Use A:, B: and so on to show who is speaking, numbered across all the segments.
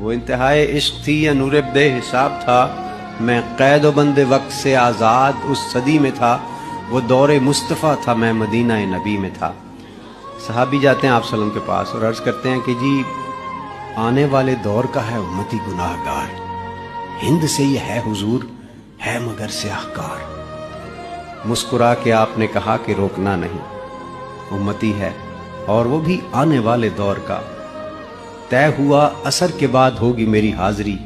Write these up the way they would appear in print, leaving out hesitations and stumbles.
A: وہ انتہائے عشق تھی یا نور بے حساب تھا؟ میں قید و بند وقت سے آزاد اس صدی میں تھا، وہ دور مصطفیٰ تھا، میں مدینہ نبی میں تھا۔ صحابی جاتے ہیں آپ صلی اللہ علیہ وسلم کے پاس اور عرض کرتے ہیں کہ جی آنے والے دور کا ہے امتی گناہ گار، ہند سے یہ ہے حضور، ہے مگر سیاہ کار۔ مسکرا کے آپ نے کہا کہ روکنا نہیں، امتی ہے اور وہ بھی آنے والے دور کا، طے ہوا عصر کے بعد ہوگی میری حاضری،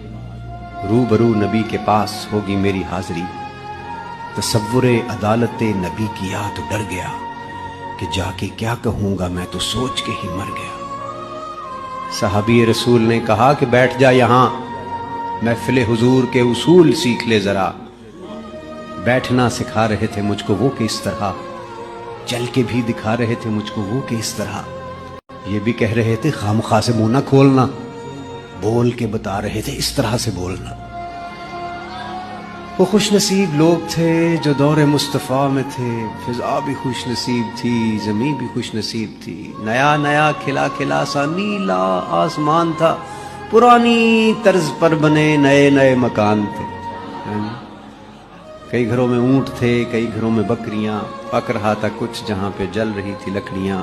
A: روبرو نبی کے پاس ہوگی میری حاضری۔ تصور عدالت نبی کیا تو ڈر گیا کہ جا کے کیا کہوں گا، میں تو سوچ کے ہی مر گیا۔ صحابی رسول نے کہا کہ بیٹھ جا یہاں، محفل حضور کے اصول سیکھ لے ذرا۔ بیٹھنا سکھا رہے تھے مجھ کو وہ کہ اس طرح، چل کے بھی دکھا رہے تھے مجھ کو وہ کہ اس طرح، یہ بھی کہہ رہے تھے خامخواہ سے منہ نہ کھولنا، بول کے بتا رہے تھے اس طرح سے بولنا۔ وہ خوش نصیب لوگ تھے جو دور مصطفیٰ میں تھے، فضا بھی خوش نصیب تھی، زمین بھی خوش نصیب تھی، نیا نیا کھلا کھلا سا نیلا آسمان تھا، پرانی طرز پر بنے نئے نئے مکان تھے۔ کئی گھروں میں اونٹ تھے، کئی گھروں میں بکریاں، پک رہا تھا کچھ جہاں پہ جل رہی تھی لکڑیاں۔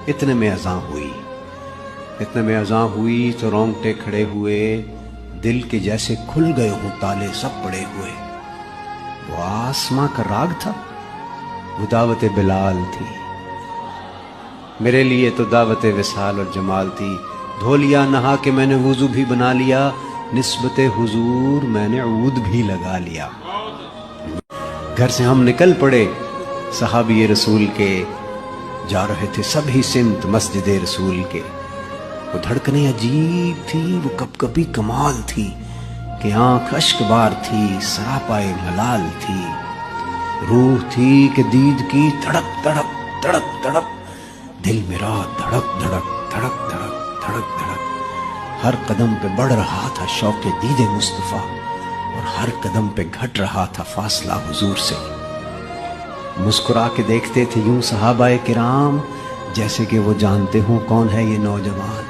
A: اتنے میں اذان ہوئی، اتنے میں اذان ہوئی تو رونگٹے کھڑے ہوئے، دل کے جیسے کھل گئے ہوں تالے سب پڑے ہوئے۔ وہ آسماں کا راگ تھا، وہ دعوت بلال تھی، میرے لیے تو دعوت وصال اور جمال تھی۔ دھو لیا نہا کے میں نے وضو بھی بنا لیا، نسبت حضور میں نے عود بھی لگا لیا۔ گھر سے ہم نکل پڑے صحابی رسول کے، جا رہے تھے سب ہی سمت مسجد رسول کے۔ وہ دھڑکنیں عجیب تھی، وہ کپ کپی کمال تھی، کہ آنکھ اشک بار تھی، سراپائے ملال تھی، روح تھی کہ دید کی تڑپ تڑپ تڑپ تڑپ، دل میرا دھڑک دھڑک دھڑک دھڑک دھڑک دھڑک، ہر قدم پہ بڑھ رہا تھا شوق دید مصطفیٰ، اور ہر قدم پہ گھٹ رہا تھا فاصلہ حضور سے۔ مسکرا کے دیکھتے تھے یوں صحابہ کرام، جیسے کہ وہ جانتے ہوں کون ہے یہ نوجوان۔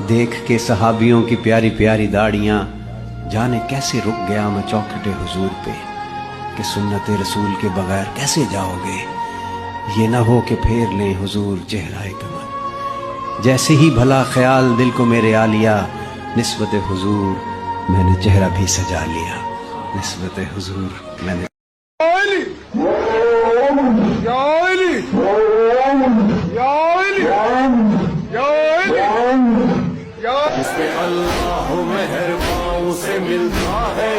A: دیکھ کے صحابیوں کی پیاری پیاری داڑیاں، جانے کیسے رک گیا میں چوکھٹے حضور پہ، کہ سنت رسول کے بغیر کیسے جاؤ گے، یہ نہ ہو کہ پھیر لیں حضور چہرہ کمل۔ جیسے ہی بھلا خیال دل کو میرے آ لیا، نسبت حضور میں نے چہرہ بھی سجا لیا، نسبت حضور میں نے
B: اس پہ اللہ مہربان سے ملتا ہے